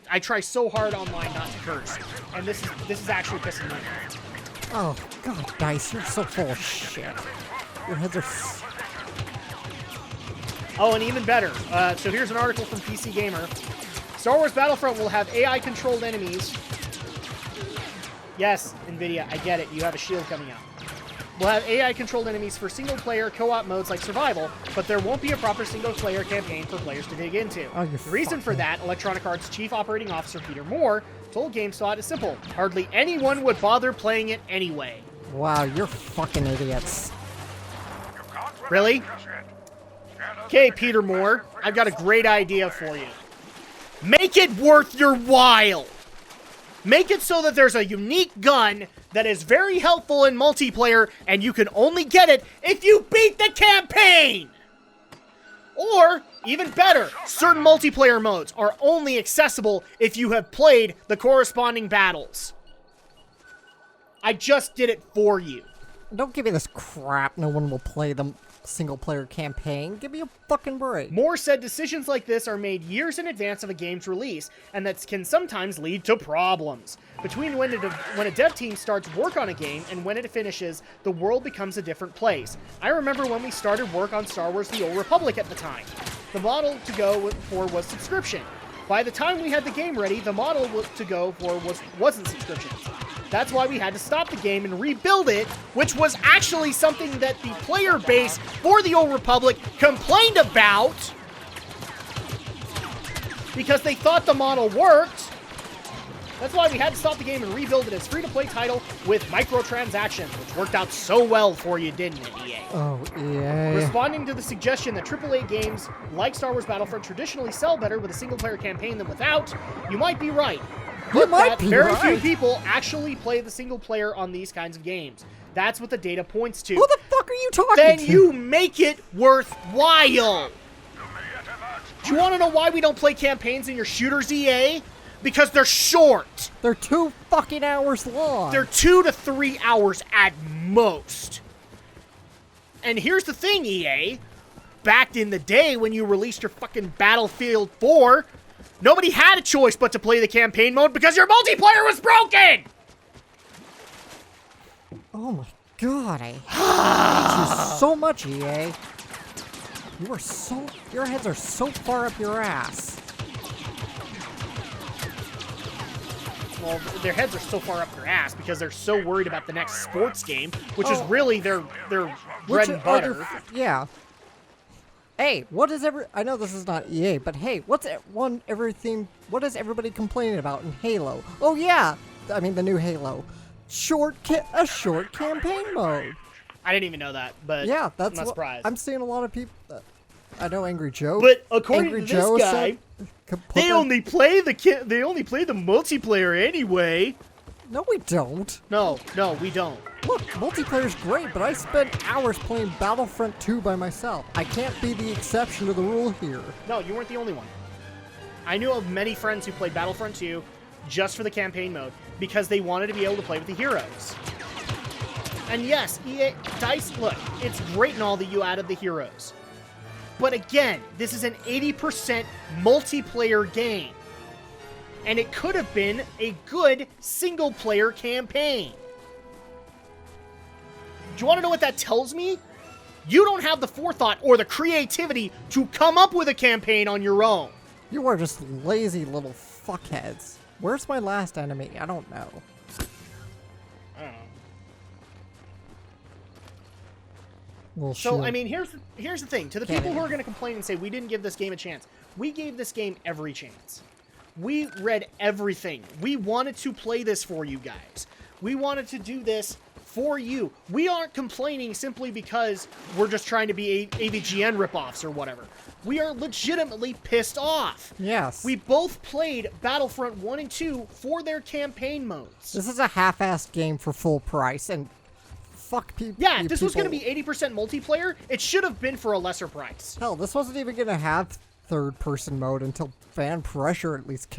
I try so hard online not to curse, and this is actually pissing me off. Oh, God, Dice, you're so full of shit. Your heads are... Oh, and even better. So here's an article from PC Gamer. Star Wars Battlefront will have AI-controlled enemies. Yes, NVIDIA, I get it. You have a shield coming out. We'll have AI-controlled enemies for single-player co-op modes like Survival, but there won't be a proper single-player campaign for players to dig into. Oh, the reason for that, Electronic Arts Chief Operating Officer Peter Moore told GameSpot is simple. Hardly anyone would bother playing it anyway. Wow, you're fucking idiots. Really? Okay, Peter Moore, I've got a great idea for you. Make it worth your while! Make it so that there's a unique gun that is very helpful in multiplayer, and you can only get it if you beat the campaign! Or, even better, certain multiplayer modes are only accessible if you have played the corresponding battles. I just did it for you. Don't give me this crap. No one will play the single-player campaign. Give me a fucking break. Moore said decisions like this are made years in advance of a game's release, and that can sometimes lead to problems. Between when a dev team starts work on a game and when it finishes, the world becomes a different place. I remember when we started work on Star Wars The Old Republic at the time. The model to go for was subscription. By the time we had the game ready, the model to go for wasn't subscriptions. That's why we had to stop the game and rebuild it, which was actually something that the player base for The Old Republic complained about because they thought the model worked. That's why we had to stop the game and rebuild it as free-to-play title with microtransactions, which worked out so well for you, didn't it, EA? Oh, EA. Responding to the suggestion that AAA games like Star Wars Battlefront traditionally sell better with a single-player campaign than without, you might be right. You might be very right. few people actually play the single player on these kinds of games. That's what the data points to. Who the fuck are you talking Then to? you make it worthwhile. Do you want to know why we don't play campaigns in your shooters, EA? Because they're short. They're 2 fucking hours long. They're 2 to 3 hours at most. And here's the thing, EA. Back in the day when you released your fucking Battlefield 4, nobody had a choice but to play the campaign mode because your multiplayer was broken! Oh my god, I hate you so much, EA. Your heads are so far up your ass. Well, their heads are so far up their ass because they're so worried about the next sports game, which is really their bread and butter. Yeah. Hey, I know this is not EA, but hey, what is everybody complaining about in Halo? Oh yeah, I mean the new Halo. A short campaign mode. I didn't even know that, but yeah, I'm not surprised. I'm seeing a lot of people. I know Angry Joe. But according Angry to Joe this guy, they only play the multiplayer anyway. No, we don't. No, we don't. Look, multiplayer's great, but I spent hours playing Battlefront 2 by myself. I can't be the exception to the rule here. No, you weren't the only one. I knew of many friends who played Battlefront 2 just for the campaign mode because they wanted to be able to play with the heroes. And yes, EA, DICE, look, it's great and all that you added the heroes. But again, this is an 80% multiplayer game. And it could have been a good single-player campaign. Do you want to know what that tells me? You don't have the forethought or the creativity to come up with a campaign on your own. You are just lazy little fuckheads. Where's my last enemy? I don't know. I don't know. Well, So, I mean, here's the thing. To the people who are going to complain and say, we didn't give this game a chance. We gave this game every chance. We read everything. We wanted to play this for you guys. We wanted to do this for you. We aren't complaining simply because we're just trying to be AVGN ripoffs or whatever. We are legitimately pissed off. Yes. We both played Battlefront 1 and 2 for their campaign modes. This is a half-assed game for full price, and fuck people. Yeah, if this was going to be 80% multiplayer, it should have been for a lesser price. Hell, this wasn't even going to have third-person mode until fan pressure at least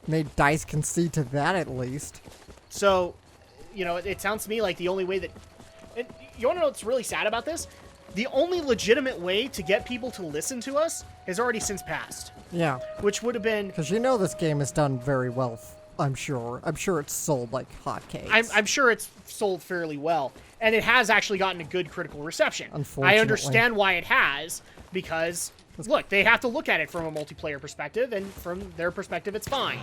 made DICE concede to that at least. So, you know, it sounds to me like the only way that... And you want to know what's really sad about this? The only legitimate way to get people to listen to us has already since passed. Yeah. Which would have been... Because you know this game has done very well, I'm sure. I'm sure it's sold like hotcakes. I'm sure it's sold fairly well. And it has actually gotten a good critical reception. Unfortunately. I understand why it has, because, look, they have to look at it from a multiplayer perspective, and from their perspective, it's fine.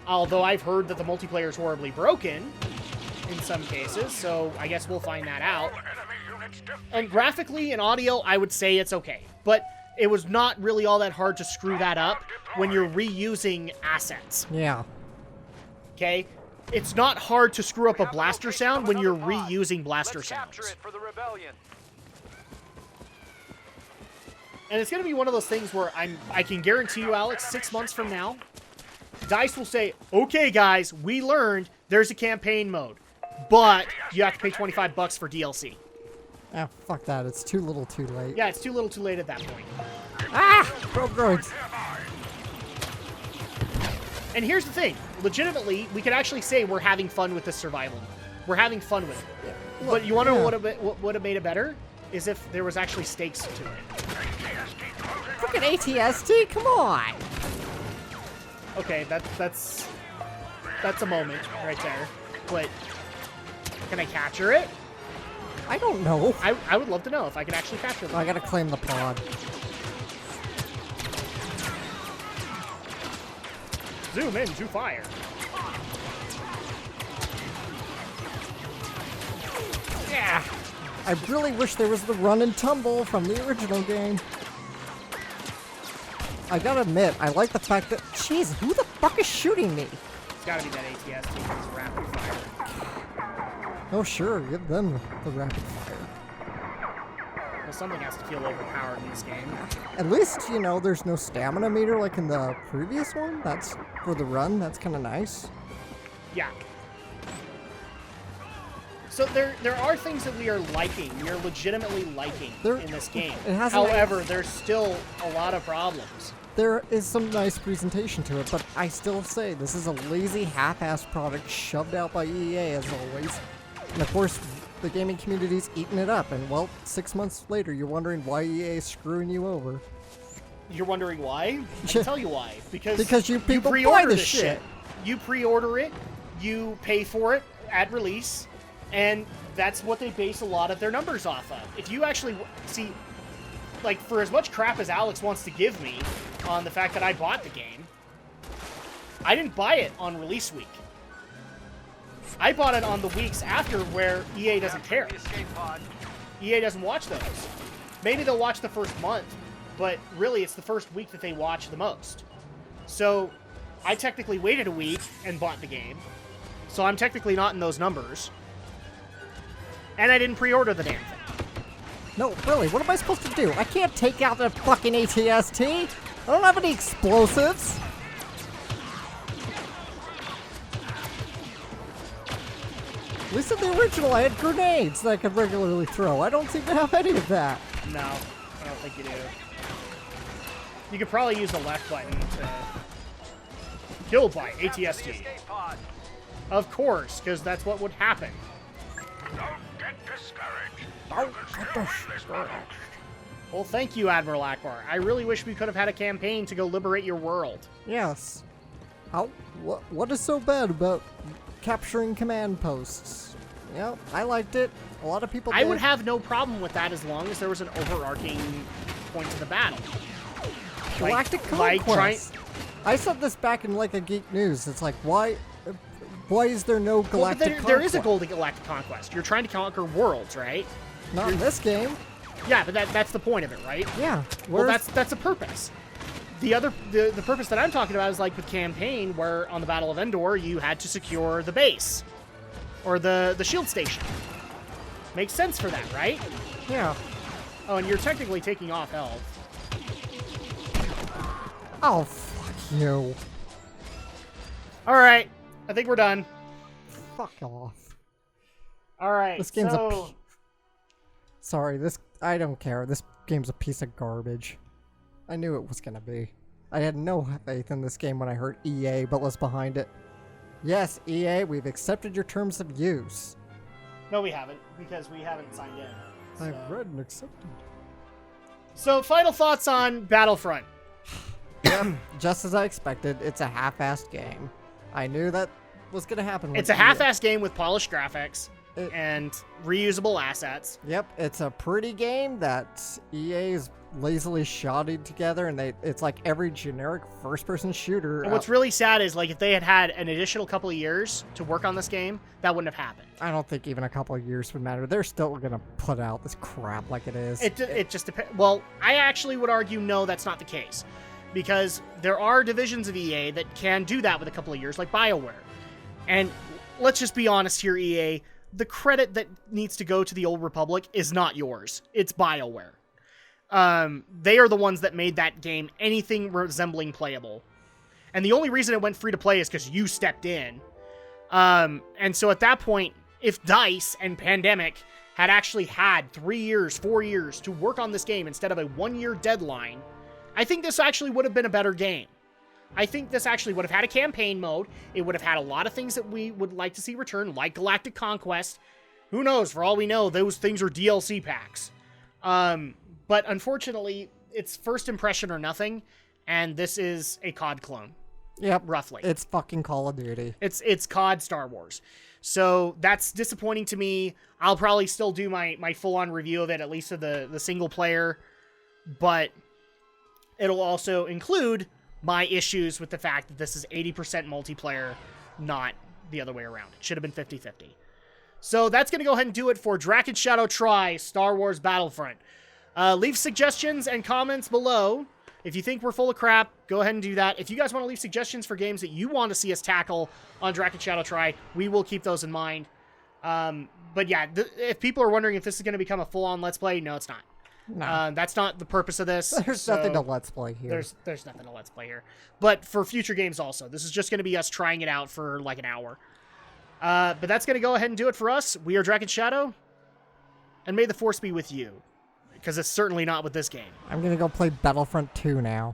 Although I've heard that the multiplayer is horribly broken in some cases, so I guess we'll find that out. And graphically and audio, I would say it's okay. But it was not really all that hard to screw that up when you're reusing assets. Yeah. Okay? It's not hard to screw up a blaster sound when you're reusing blaster sounds. And it's going to be one of those things where I can guarantee you, Alex, 6 months from now, DICE will say, okay, guys, we learned there's a campaign mode, but you have to pay $25 for DLC. Ah, fuck that. It's too little too late. Yeah, it's too little too late at that point. Ah! Probe droids. And here's the thing. Legitimately, we could actually say we're having fun with this survival. We're having fun with it. Yeah. But you want to know what would have made it better? Is if there was actually stakes to it. Fucking ATST? Come on! Okay, that's a moment right there. But can I capture it? I don't know. I would love to know if I can actually capture them. I gotta claim the pod. Zoom in to fire. Yeah. I really wish there was the run and tumble from the original game. I gotta admit, I like the fact that... Jeez, who the fuck is shooting me? It's gotta be that ATST because it's rapid fire. Oh sure, give them the rapid fire. Well, something has to feel overpowered in this game. At least, you know, there's no stamina meter like in the previous one. That's for the run. That's kind of nice. Yeah. So there are things that we are liking. We are legitimately liking in this game. However, there's still a lot of problems. There is some nice presentation to it, but I still say this is a lazy, half-assed product shoved out by EA as always. And of course, the gaming community's eating it up. And well, 6 months later, you're wondering why EA is screwing you over. You're wondering why? I can tell you why. Because you people pre-order buy this this shit. You pre-order it, you pay for it at release, and that's what they base a lot of their numbers off of. If you actually see, like, for as much crap as Alex wants to give me on the fact that I bought the game, I didn't buy it on release week. I bought it on the weeks after where EA doesn't care. EA doesn't watch those. Maybe they'll watch the first month, but really it's the first week that they watch the most. So I technically waited a week and bought the game. So I'm technically not in those numbers. And I didn't pre-order the damn thing. No, really, what am I supposed to do? I can't take out the fucking ATST. I don't have any explosives. At least in the original, I had grenades that I could regularly throw. I don't seem to have any of that. No, I don't think you do. You could probably use the left button to kill by ATST. Of course, because that's what would happen. Don't get discouraged. Don't get discouraged. Well, thank you, Admiral Akbar. I really wish we could have had a campaign to go liberate your world. Yes. What is so bad about capturing command posts? Yeah, I liked it. A lot of people did. I would have no problem with that as long as there was an overarching point to the battle. Galactic Conquest. I said this back in like a Geek News. It's like, why is there no Galactic Conquest? There is a Golden Galactic Conquest. You're trying to conquer worlds, right? Not in this game. Yeah, but that's the point of it, right? Yeah. Well, that's a purpose. the purpose that I'm talking about is like with campaign, where on the Battle of Endor you had to secure the base or the shield station. Makes sense for that, right? Yeah. Oh, and you're technically taking off health. Oh, fuck you. All right, I think we're done. Fuck off. All right, This game's so Sorry, I don't care. This game's a piece of garbage. I knew it was gonna be. I had no faith in this game when I heard EA, but was behind it. Yes, EA, we've accepted your terms of use. no, we haven't because we haven't signed in. So. I've read and accepted. So, final thoughts on Battlefront. Yep, just as I expected, it's a half-assed game. I knew that was gonna happen. With It's a EA. half-assed game with polished graphics and reusable assets. Yep, it's a pretty game that EA's lazily shotted together, and it's like every generic first-person shooter. And what's really sad is, like, if they had had an additional couple of years to work on this game, that wouldn't have happened. I don't think even a couple of years would matter. They're still gonna put out this crap like it is. It just depends. Well, I actually would argue no, that's not the case. Because there are divisions of EA that can do that with a couple of years, like BioWare. And let's just be honest here, EA. The credit that needs to go to the Old Republic is not yours. It's BioWare. They are the ones that made that game anything resembling playable. And the only reason it went free to play is because you stepped in. And so at that point, if DICE and Pandemic had actually had 3 years, 4 years to work on this game instead of a 1-year deadline, I think this actually would have been a better game. I think this actually would have had a campaign mode. It would have had a lot of things that we would like to see return, like Galactic Conquest. Who knows? For all we know, those things are DLC packs. But unfortunately, it's first impression or nothing, and this is a COD clone. Yep, roughly. It's fucking Call of Duty. It's COD Star Wars. So that's disappointing to me. I'll probably still do my full-on review of it, at least of the single player, but it'll also include my issues with the fact that this is 80% multiplayer, not the other way around. It should have been 50-50. So that's going to go ahead and do it for Drak Shadow Try, Star Wars Battlefront. Leave suggestions and comments below. If you think we're full of crap, go ahead and do that. If you guys want to leave suggestions for games that you want to see us tackle on Drak Shadow Try, we will keep those in mind. But yeah, if people are wondering if this is going to become a full-on Let's Play, no, it's not. No. That's not the purpose of this. There's nothing to Let's Play here. There's nothing to Let's Play here. But for future games also. This is just going to be us trying it out for like an hour. But that's going to go ahead and do it for us. We are Drak Shadow. And may the Force be with you. Because it's certainly not with this game. I'm going to go play Battlefront 2 now.